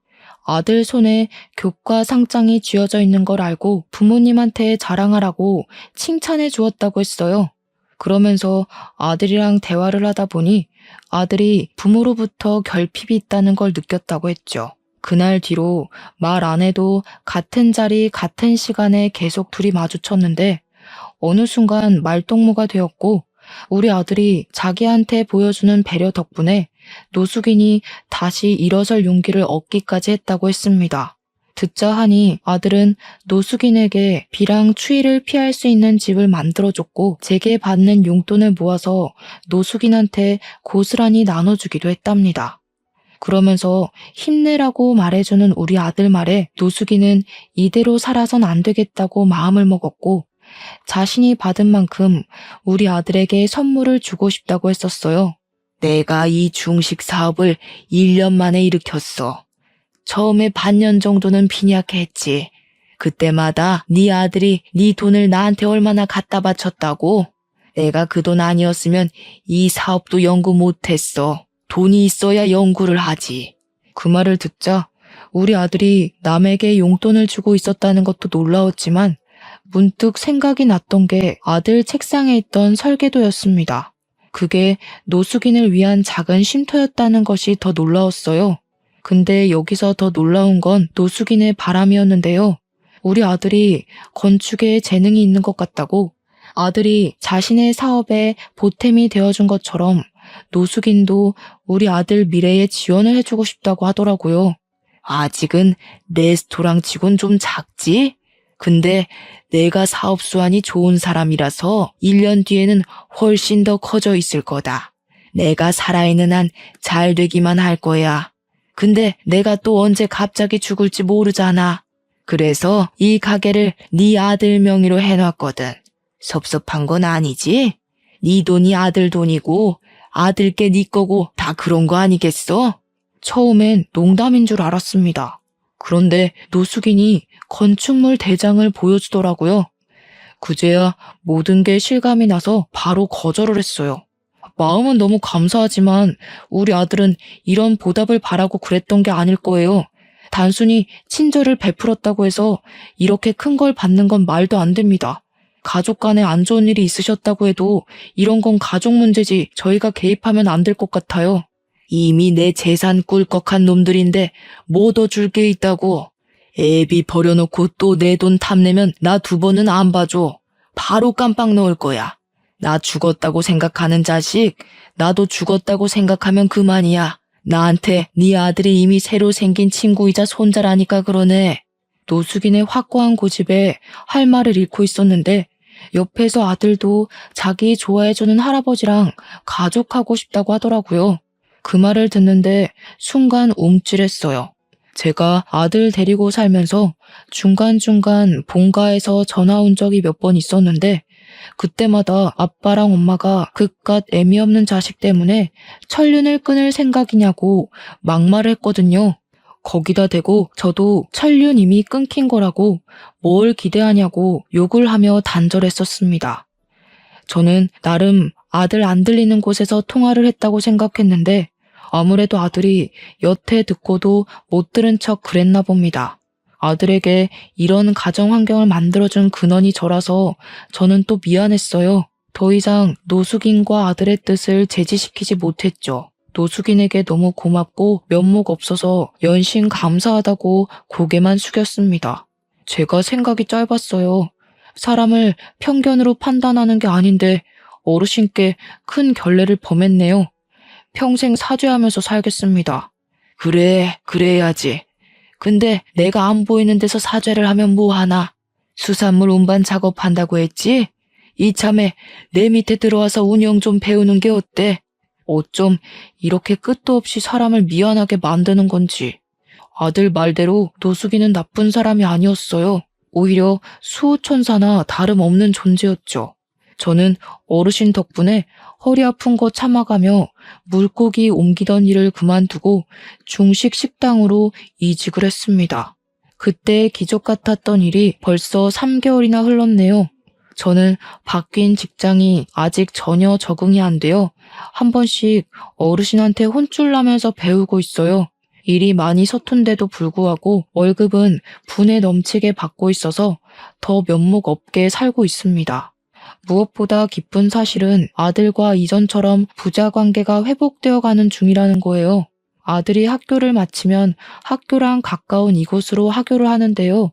S1: 아들 손에 교과 상장이 쥐어져 있는 걸 알고 부모님한테 자랑하라고 칭찬해 주었다고 했어요. 그러면서 아들이랑 대화를 하다 보니 아들이 부모로부터 결핍이 있다는 걸 느꼈다고 했죠. 그날 뒤로 말 안 해도 같은 자리 같은 시간에 계속 둘이 마주쳤는데 어느 순간 말동무가 되었고 우리 아들이 자기한테 보여주는 배려 덕분에 노숙인이 다시 일어설 용기를 얻기까지 했다고 했습니다. 듣자 하니 아들은 노숙인에게 비랑 추위를 피할 수 있는 집을 만들어줬고 제게 받는 용돈을 모아서 노숙인한테 고스란히 나눠주기도 했답니다. 그러면서 힘내라고 말해주는 우리 아들 말에 노숙인은 이대로 살아선 안 되겠다고 마음을 먹었고 자신이 받은 만큼 우리 아들에게 선물을 주고 싶다고 했었어요. 내가 이 중식 사업을 1년 만에 일으켰어. 처음에 반년 정도는 빈약해 했지. 그때마다 네 아들이 네 돈을 나한테 얼마나 갖다 바쳤다고? 내가 그 돈 아니었으면 이 사업도 연구 못했어. 돈이 있어야 연구를 하지. 그 말을 듣자 우리 아들이 남에게 용돈을 주고 있었다는 것도 놀라웠지만 문득 생각이 났던 게 아들 책상에 있던 설계도였습니다. 그게 노숙인을 위한 작은 쉼터였다는 것이 더 놀라웠어요. 근데 여기서 더 놀라운 건 노숙인의 바람이었는데요. 우리 아들이 건축에 재능이 있는 것 같다고 아들이 자신의 사업에 보탬이 되어준 것처럼 노숙인도 우리 아들 미래에 지원을 해주고 싶다고 하더라고요. 아직은 레스토랑 치곤 좀 작지? 근데 내가 사업 수완이 좋은 사람이라서 1년 뒤에는 훨씬 더 커져 있을 거다. 내가 살아있는 한 잘 되기만 할 거야. 근데 내가 또 언제 갑자기 죽을지 모르잖아. 그래서 이 가게를 네 아들 명의로 해놨거든. 섭섭한 건 아니지? 네 돈이 아들 돈이고 아들께 네 거고 다 그런 거 아니겠어? 처음엔 농담인 줄 알았습니다. 그런데 노숙인이 건축물 대장을 보여주더라고요. 그제야 모든 게 실감이 나서 바로 거절을 했어요. 마음은 너무 감사하지만 우리 아들은 이런 보답을 바라고 그랬던 게 아닐 거예요. 단순히 친절을 베풀었다고 해서 이렇게 큰 걸 받는 건 말도 안 됩니다. 가족 간에 안 좋은 일이 있으셨다고 해도 이런 건 가족 문제지 저희가 개입하면 안 될 것 같아요. 이미 내 재산 꿀꺽한 놈들인데 뭐 더 줄 게 있다고. 애비 버려놓고 또 내 돈 탐내면 나 2번은 안 봐줘. 바로 깜빡 넣을 거야. 나 죽었다고 생각하는 자식, 나도 죽었다고 생각하면 그만이야. 나한테 네 아들이 이미 새로 생긴 친구이자 손자라니까 그러네. 노숙인의 확고한 고집에 할 말을 잃고 있었는데 옆에서 아들도 자기 좋아해주는 할아버지랑 가족하고 싶다고 하더라고요. 그 말을 듣는데 순간 움찔했어요. 제가 아들 데리고 살면서 중간중간 본가에서 전화 온 적이 몇 번 있었는데 그때마다 아빠랑 엄마가 그깟 애미 없는 자식 때문에 천륜을 끊을 생각이냐고 막말을 했거든요. 거기다 대고 저도 천륜 이미 끊긴 거라고 뭘 기대하냐고 욕을 하며 단절했었습니다. 저는 나름 아들 안 들리는 곳에서 통화를 했다고 생각했는데 아무래도 아들이 여태 듣고도 못 들은 척 그랬나 봅니다. 아들에게 이런 가정 환경을 만들어준 근원이 저라서 저는 또 미안했어요. 더 이상 노숙인과 아들의 뜻을 제지시키지 못했죠. 노숙인에게 너무 고맙고 면목 없어서 연신 감사하다고 고개만 숙였습니다. 제가 생각이 짧았어요. 사람을 편견으로 판단하는 게 아닌데 어르신께 큰 결례를 범했네요. 평생 사죄하면서 살겠습니다. 그래, 그래야지. 근데 내가 안 보이는 데서 사죄를 하면 뭐하나? 수산물 운반 작업한다고 했지? 이참에 내 밑에 들어와서 운영 좀 배우는 게 어때? 어쩜 이렇게 끝도 없이 사람을 미안하게 만드는 건지. 아들 말대로 노숙인은 나쁜 사람이 아니었어요. 오히려 수호천사나 다름없는 존재였죠. 저는 어르신 덕분에 허리 아픈 거 참아가며 물고기 옮기던 일을 그만두고 중식 식당으로 이직을 했습니다. 그때 기적 같았던 일이 벌써 3개월이나 흘렀네요. 저는 바뀐 직장이 아직 전혀 적응이 안 돼요. 한 번씩 어르신한테 혼쭐 나면서 배우고 있어요. 일이 많이 서툰데도 불구하고 월급은 분에 넘치게 받고 있어서 더 면목 없게 살고 있습니다. 무엇보다 기쁜 사실은 아들과 이전처럼 부자 관계가 회복되어 가는 중이라는 거예요. 아들이 학교를 마치면 학교랑 가까운 이곳으로 하교를 하는데요.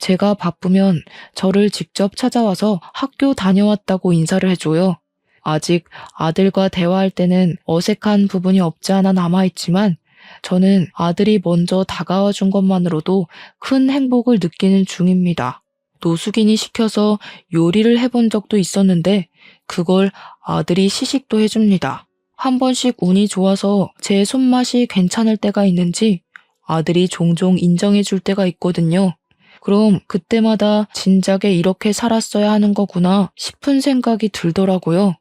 S1: 제가 바쁘면 저를 직접 찾아와서 학교 다녀왔다고 인사를 해줘요. 아직 아들과 대화할 때는 어색한 부분이 없지 않아 남아있지만 저는 아들이 먼저 다가와 준 것만으로도 큰 행복을 느끼는 중입니다. 노숙인이 시켜서 요리를 해본 적도 있었는데 그걸 아들이 시식도 해줍니다. 한 번씩 운이 좋아서 제 손맛이 괜찮을 때가 있는지 아들이 종종 인정해 줄 때가 있거든요. 그럼 그때마다 진작에 이렇게 살았어야 하는 거구나 싶은 생각이 들더라고요.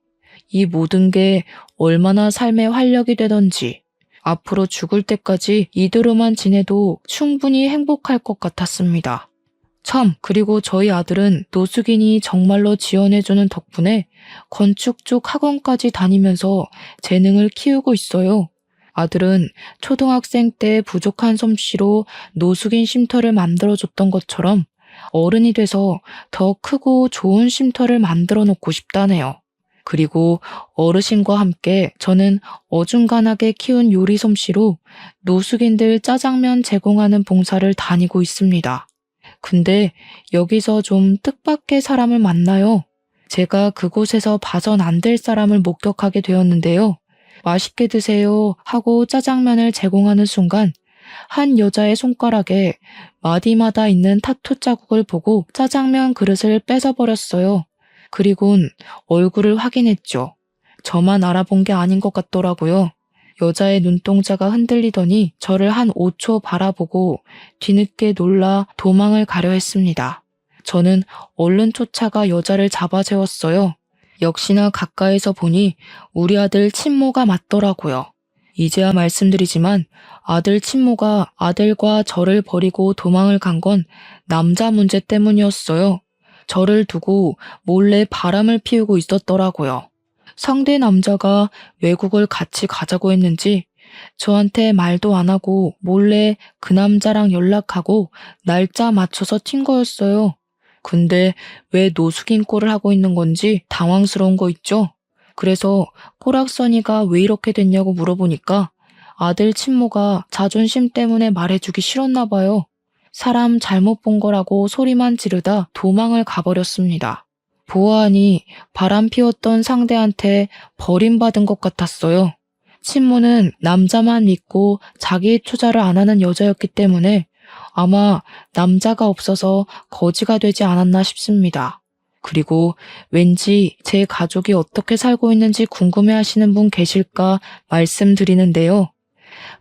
S1: 이 모든 게 얼마나 삶의 활력이 되던지 앞으로 죽을 때까지 이대로만 지내도 충분히 행복할 것 같았습니다. 참, 그리고 저희 아들은 노숙인이 정말로 지원해주는 덕분에 건축 쪽 학원까지 다니면서 재능을 키우고 있어요. 아들은 초등학생 때 부족한 솜씨로 노숙인 쉼터를 만들어줬던 것처럼 어른이 돼서 더 크고 좋은 쉼터를 만들어 놓고 싶다네요. 그리고 어르신과 함께 저는 어중간하게 키운 요리 솜씨로 노숙인들 짜장면 제공하는 봉사를 다니고 있습니다. 근데 여기서 좀 뜻밖의 사람을 만나요. 제가 그곳에서 봐선 안 될 사람을 목격하게 되었는데요. 맛있게 드세요 하고 짜장면을 제공하는 순간 한 여자의 손가락에 마디마다 있는 타투 자국을 보고 짜장면 그릇을 뺏어버렸어요. 그리곤 얼굴을 확인했죠. 저만 알아본 게 아닌 것 같더라고요. 여자의 눈동자가 흔들리더니 저를 한 5초 바라보고 뒤늦게 놀라 도망을 가려 했습니다. 저는 얼른 쫓아가 여자를 잡아 세웠어요. 역시나 가까이서 보니 우리 아들 친모가 맞더라고요. 이제야 말씀드리지만 아들 친모가 아들과 저를 버리고 도망을 간 건 남자 문제 때문이었어요. 저를 두고 몰래 바람을 피우고 있었더라고요. 상대 남자가 외국을 같이 가자고 했는지 저한테 말도 안 하고 몰래 그 남자랑 연락하고 날짜 맞춰서 튄 거였어요. 근데 왜 노숙인 꼴을 하고 있는 건지 당황스러운 거 있죠? 그래서 꼬락서니가 왜 이렇게 됐냐고 물어보니까 아들 친모가 자존심 때문에 말해주기 싫었나 봐요. 사람 잘못 본 거라고 소리만 지르다 도망을 가버렸습니다. 보아하니 바람 피웠던 상대한테 버림받은 것 같았어요. 친모는 남자만 믿고 자기 투자를 안 하는 여자였기 때문에 아마 남자가 없어서 거지가 되지 않았나 싶습니다. 그리고 왠지 제 가족이 어떻게 살고 있는지 궁금해하시는 분 계실까 말씀드리는데요.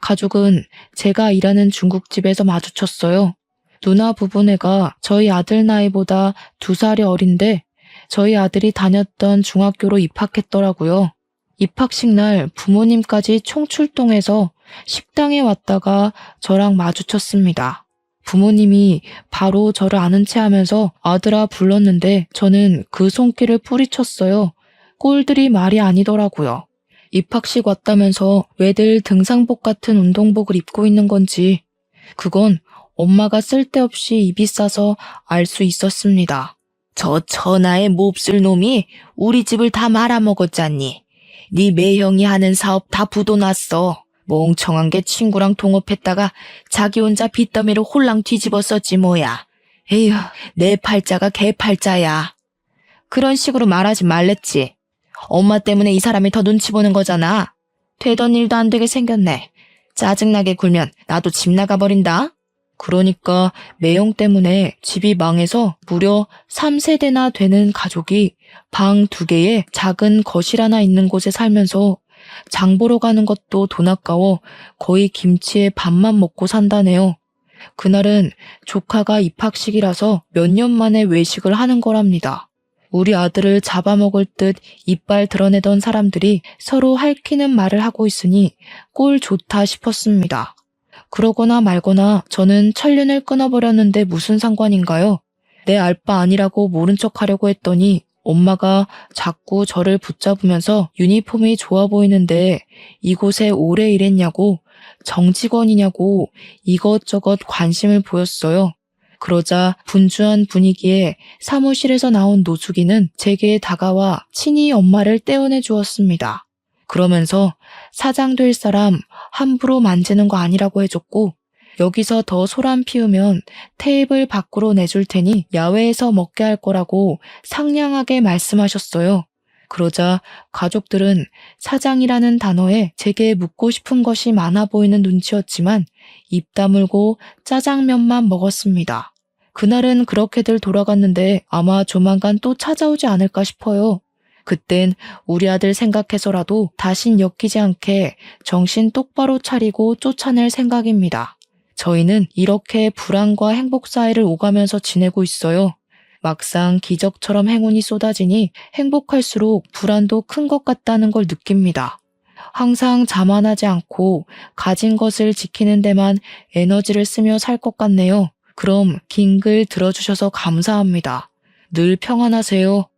S1: 가족은 제가 일하는 중국집에서 마주쳤어요. 누나 부부네가 저희 아들 나이보다 2살이 어린데 저희 아들이 다녔던 중학교로 입학했더라고요. 입학식 날 부모님까지 총출동해서 식당에 왔다가 저랑 마주쳤습니다. 부모님이 바로 저를 아는 체 하면서 아들아 불렀는데 저는 그 손길을 뿌리쳤어요. 꼴들이 말이 아니더라고요. 입학식 왔다면서 왜들 등산복 같은 운동복을 입고 있는 건지 그건 엄마가 쓸데없이 입이 싸서 알 수 있었습니다. 저 천하의 몹쓸 놈이 우리 집을 다 말아먹었잖니. 네 매형이 하는 사업 다 부도났어. 멍청한 게 친구랑 동업했다가 자기 혼자 빚더미를 홀랑 뒤집었었지 뭐야. 에휴, 내 팔자가 개 팔자야. 그런 식으로 말하지 말랬지. 엄마 때문에 이 사람이 더 눈치 보는 거잖아. 되던 일도 안 되게 생겼네. 짜증나게 굴면 나도 집 나가버린다. 그러니까 매형 때문에 집이 망해서 무려 3세대나 되는 가족이 방 2개에 작은 거실 하나 있는 곳에 살면서 장 보러 가는 것도 돈 아까워 거의 김치에 밥만 먹고 산다네요. 그날은 조카가 입학식이라서 몇 년 만에 외식을 하는 거랍니다. 우리 아들을 잡아먹을 듯 이빨 드러내던 사람들이 서로 핥히는 말을 하고 있으니 꼴 좋다 싶었습니다. 그러거나 말거나 저는 천륜을 끊어버렸는데 무슨 상관인가요? 내 알바 아니라고 모른 척 하려고 했더니 엄마가 자꾸 저를 붙잡으면서 유니폼이 좋아 보이는데 이곳에 오래 일했냐고 정직원이냐고 이것저것 관심을 보였어요. 그러자 분주한 분위기에 사무실에서 나온 노숙인은 제게 다가와 친히 엄마를 떼어내 주었습니다. 그러면서 사장 될 사람 함부로 만지는 거 아니라고 해줬고 여기서 더 소란 피우면 테이블 밖으로 내줄 테니 야외에서 먹게 할 거라고 상냥하게 말씀하셨어요. 그러자 가족들은 사장이라는 단어에 제게 묻고 싶은 것이 많아 보이는 눈치였지만 입 다물고 짜장면만 먹었습니다. 그날은 그렇게들 돌아갔는데 아마 조만간 또 찾아오지 않을까 싶어요. 그땐 우리 아들 생각해서라도 다신 엮이지 않게 정신 똑바로 차리고 쫓아낼 생각입니다. 저희는 이렇게 불안과 행복 사이를 오가면서 지내고 있어요. 막상 기적처럼 행운이 쏟아지니 행복할수록 불안도 큰 것 같다는 걸 느낍니다. 항상 자만하지 않고 가진 것을 지키는 데만 에너지를 쓰며 살 것 같네요. 그럼 긴 글 들어주셔서 감사합니다. 늘 평안하세요.